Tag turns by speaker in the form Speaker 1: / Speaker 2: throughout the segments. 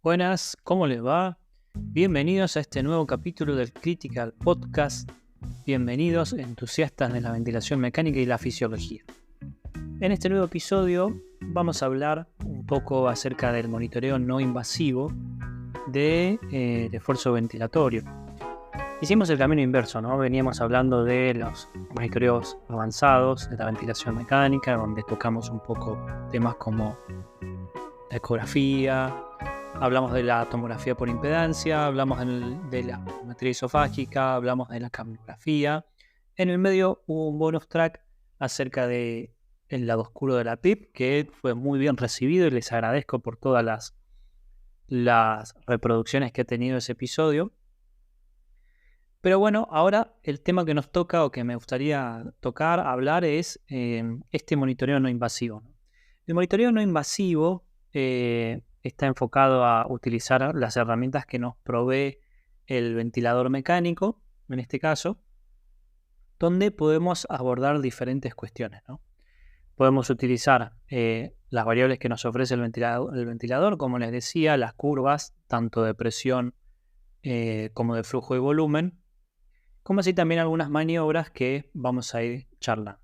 Speaker 1: Buenas, ¿cómo les va? Bienvenidos a este nuevo capítulo del Critical Podcast. Bienvenidos entusiastas de la ventilación mecánica y la fisiología. En este nuevo episodio vamos a hablar un poco acerca del monitoreo no invasivo de esfuerzo ventilatorio. Hicimos el camino inverso, ¿no? Veníamos hablando de los monitoreos avanzados de la ventilación mecánica, donde tocamos un poco temas como la ecografía. Hablamos de la tomografía por impedancia, hablamos de la materia esofágica, hablamos de la capnografía. En el medio hubo un bonus track acerca del lado oscuro de la PIP, que fue muy bien recibido y les agradezco por todas las reproducciones que ha tenido ese episodio. Pero bueno, ahora el tema que nos toca o que me gustaría hablar es este monitoreo no invasivo. El monitoreo no invasivo está enfocado a utilizar las herramientas que nos provee el ventilador mecánico, en este caso, donde podemos abordar diferentes cuestiones, ¿no? Podemos utilizar las variables que nos ofrece el ventilador, como les decía, las curvas, tanto de presión como de flujo y volumen, como así también algunas maniobras que vamos a ir charlando.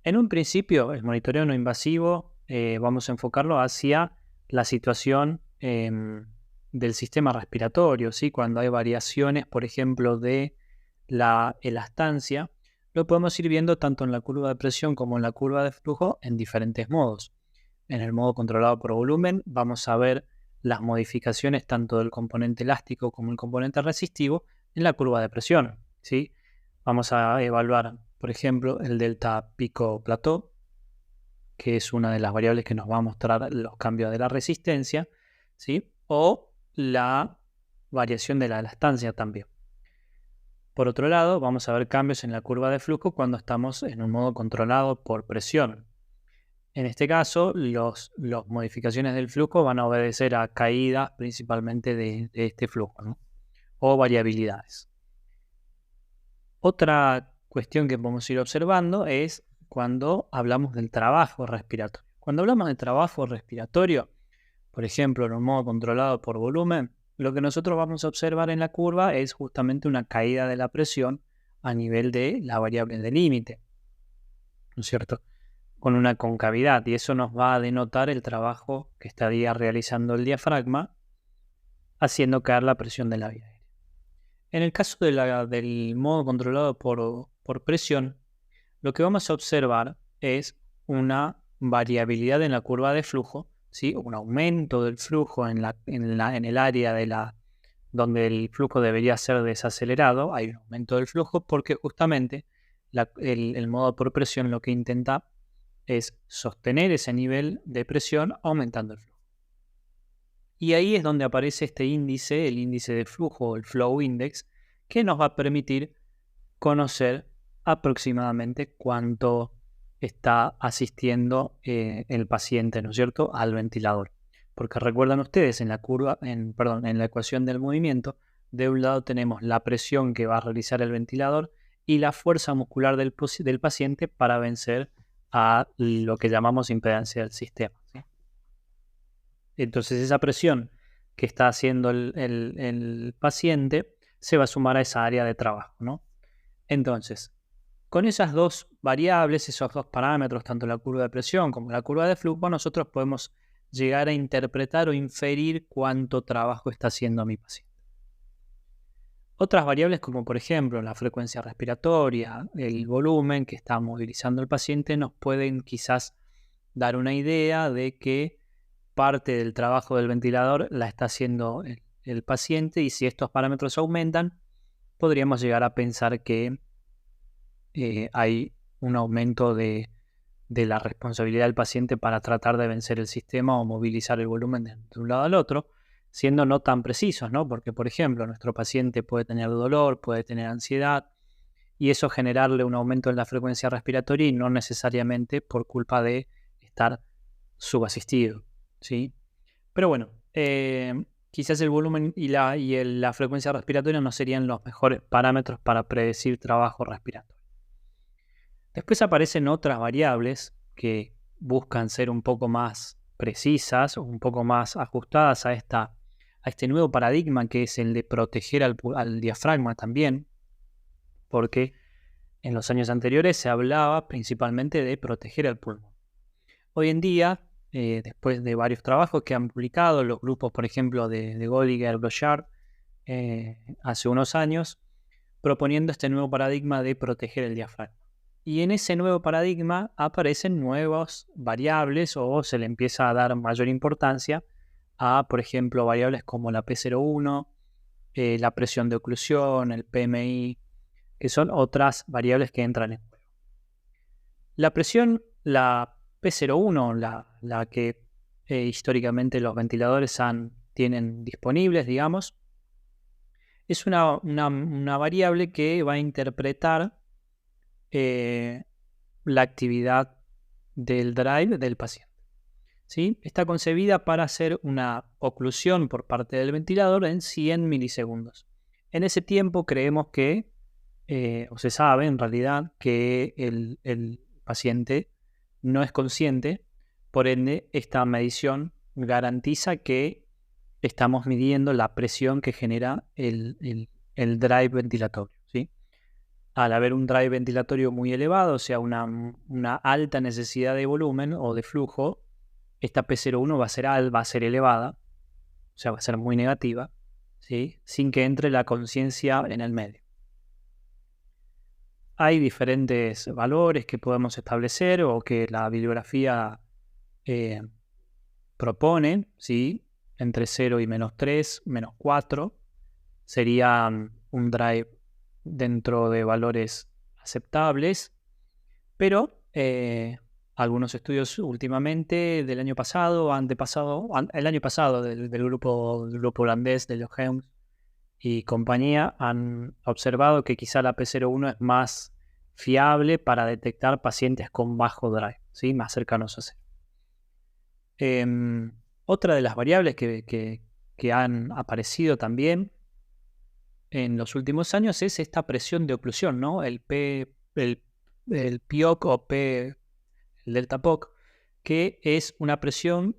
Speaker 1: En un principio, el monitoreo no invasivo vamos a enfocarlo hacia la situación del sistema respiratorio, ¿sí? Cuando hay variaciones, por ejemplo, de la elastancia, lo podemos ir viendo tanto en la curva de presión como en la curva de flujo en diferentes modos. En el modo controlado por volumen vamos a ver las modificaciones tanto del componente elástico como el componente resistivo en la curva de presión, ¿sí? Vamos a evaluar, por ejemplo, el delta pico-plató, que es una de las variables que nos va a mostrar los cambios de la resistencia, ¿sí? O la variación de la elastancia también. Por otro lado, vamos a ver cambios en la curva de flujo cuando estamos en un modo controlado por presión. En este caso, las modificaciones del flujo van a obedecer a caídas principalmente de este flujo, ¿no? O variabilidades. Otra cuestión que podemos ir observando es cuando hablamos del trabajo respiratorio. Cuando hablamos de trabajo respiratorio, por ejemplo, en un modo controlado por volumen, lo que nosotros vamos a observar en la curva es justamente una caída de la presión a nivel de la variable de límite, ¿no es cierto? Con una concavidad, y eso nos va a denotar el trabajo que estaría realizando el diafragma haciendo caer la presión de la vía aérea. En el caso del modo controlado por presión, lo que vamos a observar es una variabilidad en la curva de flujo, ¿sí? Un aumento del flujo en el área donde el flujo debería ser desacelerado. Hay un aumento del flujo porque justamente el modo por presión lo que intenta es sostener ese nivel de presión aumentando el flujo. Y ahí es donde aparece este índice, el índice de flujo o el flow index, que nos va a permitir conocer aproximadamente cuánto está asistiendo el paciente, ¿no es cierto?, al ventilador. Porque recuerdan ustedes, en la ecuación del movimiento, de un lado tenemos la presión que va a realizar el ventilador y la fuerza muscular del paciente para vencer a lo que llamamos impedancia del sistema, ¿sí? Entonces esa presión que está haciendo el paciente se va a sumar a esa área de trabajo, ¿no? Entonces, con esas dos variables, esos dos parámetros, tanto la curva de presión como la curva de flujo, nosotros podemos llegar a interpretar o inferir cuánto trabajo está haciendo mi paciente. Otras variables como por ejemplo la frecuencia respiratoria, el volumen que está movilizando el paciente nos pueden quizás dar una idea de que parte del trabajo del ventilador la está haciendo el paciente, y si estos parámetros aumentan, podríamos llegar a pensar que hay un aumento de la responsabilidad del paciente para tratar de vencer el sistema o movilizar el volumen de un lado al otro, siendo no tan precisos, ¿no? Porque, por ejemplo, nuestro paciente puede tener dolor, puede tener ansiedad, y eso generarle un aumento en la frecuencia respiratoria y no necesariamente por culpa de estar subasistido, ¿sí? Pero bueno, quizás el volumen y la frecuencia respiratoria no serían los mejores parámetros para predecir trabajo respiratorio. Después aparecen otras variables que buscan ser un poco más precisas o un poco más ajustadas a esta a este nuevo paradigma que es el de proteger al diafragma también, porque en los años anteriores se hablaba principalmente de proteger el pulmón. Hoy en día, después de varios trabajos que han publicado los grupos, por ejemplo, de Golliger, Blochard, hace unos años, proponiendo este nuevo paradigma de proteger el diafragma. Y en ese nuevo paradigma aparecen nuevas variables o se le empieza a dar mayor importancia a, por ejemplo, variables como la P01, la presión de oclusión, el PMI, que son otras variables que entran en juego. La presión, la P01, la que históricamente los ventiladores tienen disponibles, digamos, es una variable que va a interpretar la actividad del drive del paciente. ¿Sí? Está concebida para hacer una oclusión por parte del ventilador en 100 milisegundos. En ese tiempo creemos que, o se sabe en realidad, que el paciente no es consciente, por ende esta medición garantiza que estamos midiendo la presión que genera el drive ventilatorio. ¿Sí? Al haber un drive ventilatorio muy elevado, o sea, una alta necesidad de volumen o de flujo, esta P01 va a ser elevada, o sea, va a ser muy negativa, ¿sí? Sin que entre la conciencia en el medio. Hay diferentes valores que podemos establecer o que la bibliografía propone, ¿sí? Entre 0 y -3, -4, serían un drive dentro de valores aceptables, pero algunos estudios últimamente del año pasado, el año pasado del grupo holandés de Jochems y compañía, han observado que quizá la P01 es más fiable para detectar pacientes con bajo drive, ¿sí? Más cercanos a cero. Otra de las variables que han aparecido también en los últimos años es esta presión de oclusión, ¿no? El PIOC o el delta POC, que es una presión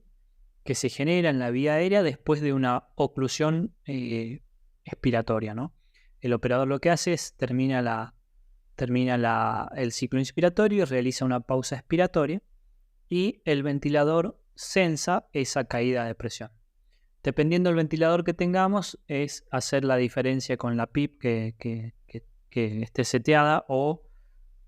Speaker 1: que se genera en la vía aérea después de una oclusión expiratoria, ¿no? El operador lo que hace es termina el ciclo inspiratorio y realiza una pausa expiratoria y el ventilador sensa esa caída de presión. Dependiendo del ventilador que tengamos, es hacer la diferencia con la PIP que esté seteada, o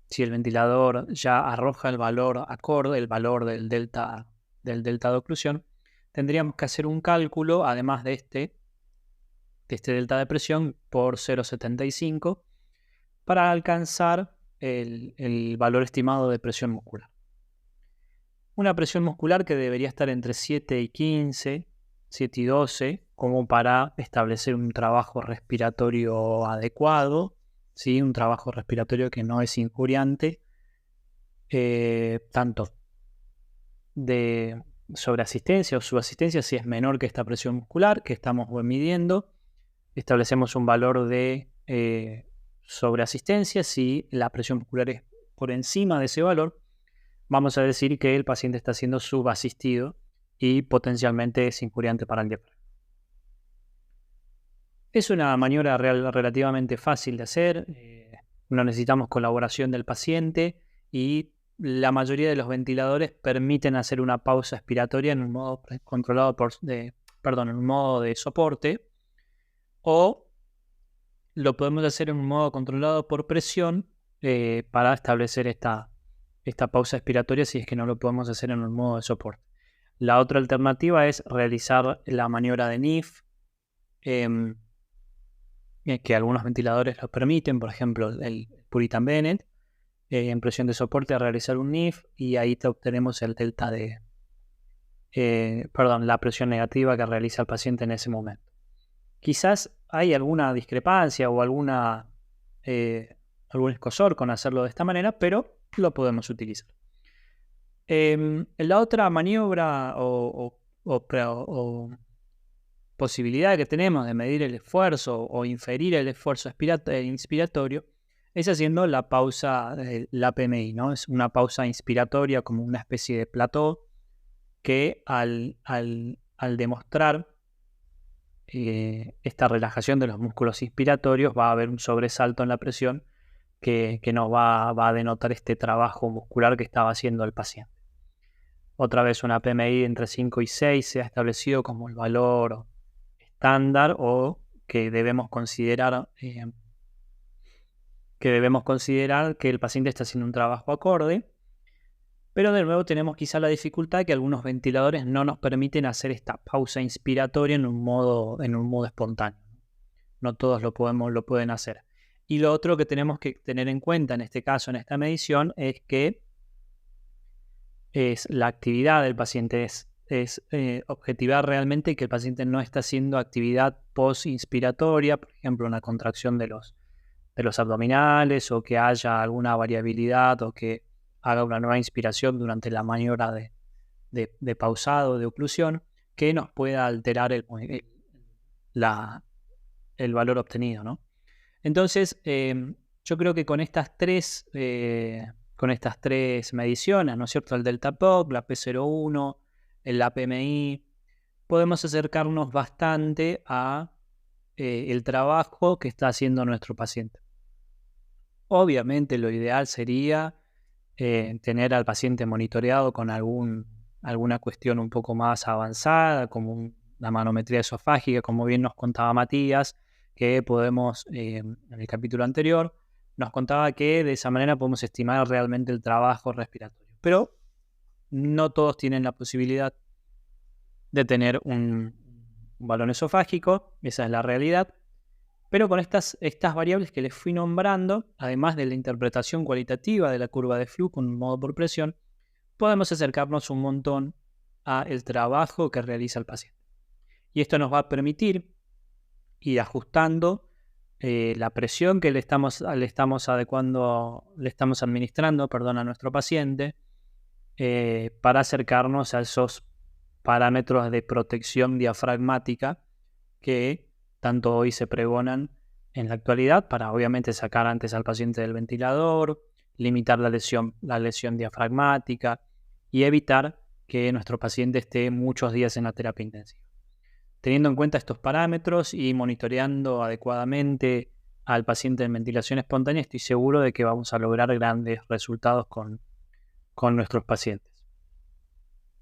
Speaker 1: si el ventilador ya arroja el valor acorde, el valor del delta de oclusión, tendríamos que hacer un cálculo, además de este delta de presión, por 0,75 para alcanzar el valor estimado de presión muscular. Una presión muscular que debería estar entre 7 y 15, 7 y 12, como para establecer un trabajo respiratorio adecuado, ¿sí? Un trabajo respiratorio que no es injuriante, tanto de sobreasistencia o subasistencia, si es menor que esta presión muscular que estamos midiendo. Establecemos un valor de sobreasistencia. Si la presión muscular es por encima de ese valor, vamos a decir que el paciente está siendo subasistido y potencialmente es injuriante para el diafragma. Es una maniobra relativamente fácil de hacer. No necesitamos colaboración del paciente y la mayoría de los ventiladores permiten hacer una pausa expiratoria en un modo controlado en un modo de soporte, o lo podemos hacer en un modo controlado por presión para establecer esta pausa expiratoria si es que no lo podemos hacer en un modo de soporte. La otra alternativa es realizar la maniobra de NIF, que algunos ventiladores lo permiten, por ejemplo el Puritan Bennett, en presión de soporte a realizar un NIF, y ahí obtenemos el delta la presión negativa que realiza el paciente en ese momento. Quizás hay alguna discrepancia o algún escosor con hacerlo de esta manera, pero lo podemos utilizar. La otra maniobra o posibilidad que tenemos de medir el esfuerzo o inferir el esfuerzo inspiratorio es haciendo la pausa, la PMI, ¿no? Es una pausa inspiratoria como una especie de plató que al demostrar esta relajación de los músculos inspiratorios, va a haber un sobresalto en la presión que nos va a denotar este trabajo muscular que estaba haciendo el paciente. Otra vez una PMI entre 5 y 6 se ha establecido como el valor estándar o que debemos considerar que el paciente está haciendo un trabajo acorde. Pero de nuevo tenemos quizá la dificultad que algunos ventiladores no nos permiten hacer esta pausa inspiratoria en un modo espontáneo. No todos lo pueden hacer. Y lo otro que tenemos que tener en cuenta en este caso, en esta medición, es que la actividad del paciente, es objetivar realmente que el paciente no está haciendo actividad post-inspiratoria, por ejemplo, una contracción de los abdominales, o que haya alguna variabilidad, o que haga una nueva inspiración durante la maniobra de pausado, de oclusión, que nos pueda alterar el valor obtenido, ¿no? Entonces, yo creo que con estas tres mediciones, ¿no es cierto? El delta POC, la P01, la PMI, podemos acercarnos bastante a el trabajo que está haciendo nuestro paciente. Obviamente lo ideal sería tener al paciente monitoreado con alguna cuestión un poco más avanzada, como la manometría esofágica, como bien nos contaba Matías, que podemos, en el capítulo anterior, nos contaba que de esa manera podemos estimar realmente el trabajo respiratorio. Pero no todos tienen la posibilidad de tener un balón esofágico, esa es la realidad. Pero con estas variables que les fui nombrando, además de la interpretación cualitativa de la curva de flujo en modo por presión, podemos acercarnos un montón al trabajo que realiza el paciente. Y esto nos va a permitir ir ajustando la presión que le estamos administrando, a nuestro paciente, para acercarnos a esos parámetros de protección diafragmática que tanto hoy se pregonan en la actualidad, para obviamente sacar antes al paciente del ventilador, limitar la lesión diafragmática y evitar que nuestro paciente esté muchos días en la terapia intensiva. Teniendo en cuenta estos parámetros y monitoreando adecuadamente al paciente en ventilación espontánea, estoy seguro de que vamos a lograr grandes resultados con nuestros pacientes.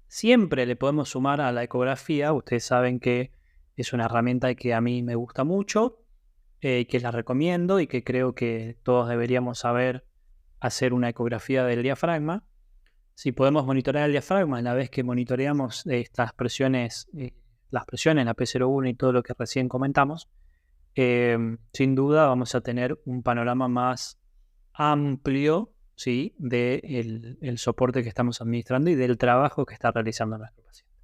Speaker 1: Siempre le podemos sumar a la ecografía. Ustedes saben que es una herramienta que a mí me gusta mucho, que la recomiendo y que creo que todos deberíamos saber hacer una ecografía del diafragma. Si podemos monitorear el diafragma, a la vez que monitoreamos estas presiones, las presiones, la P01 y todo lo que recién comentamos, sin duda vamos a tener un panorama más amplio, ¿sí?, del soporte que estamos administrando y del trabajo que está realizando nuestro paciente.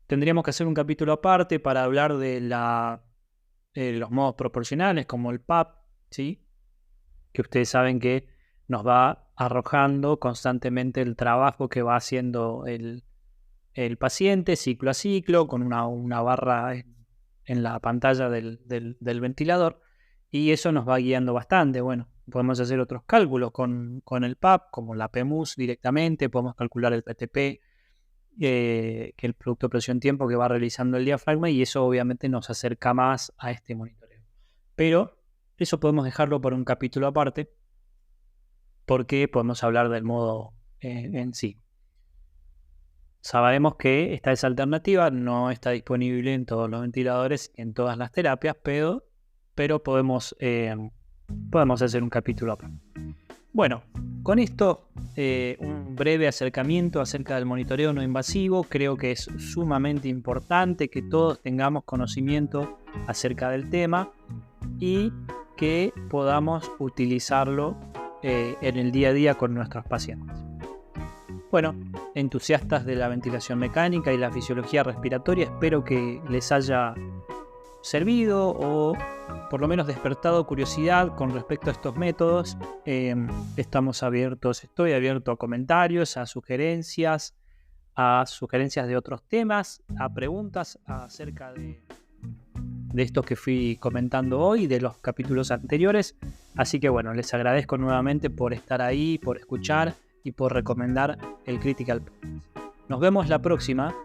Speaker 1: Tendríamos que hacer un capítulo aparte para hablar de los modos proporcionales, como el PAP, ¿sí?, que ustedes saben que nos va arrojando constantemente el trabajo que va haciendo el paciente ciclo a ciclo, con una barra en la pantalla del ventilador, y eso nos va guiando bastante. Bueno, podemos hacer otros cálculos con el PAP, como la PEMUS directamente, podemos calcular el PTP, que el producto de presión-tiempo que va realizando el diafragma, y eso obviamente nos acerca más a este monitoreo. Pero eso podemos dejarlo por un capítulo aparte, porque podemos hablar del modo en sí. Sabemos que esa alternativa no está disponible en todos los ventiladores, en todas las terapias, pero podemos hacer un capítulo aparte. Bueno, con esto un breve acercamiento acerca del monitoreo no invasivo. Creo que es sumamente importante que todos tengamos conocimiento acerca del tema y que podamos utilizarlo en el día a día con nuestros pacientes. Bueno, entusiastas de la ventilación mecánica y la fisiología respiratoria, espero que les haya servido o por lo menos despertado curiosidad con respecto a estos métodos. Estoy abierto a comentarios, a sugerencias de otros temas, a preguntas acerca de estos que fui comentando hoy, de los capítulos anteriores. Así que bueno, les agradezco nuevamente por estar ahí, por escuchar y por recomendar el Critical Podcast. Nos vemos la próxima.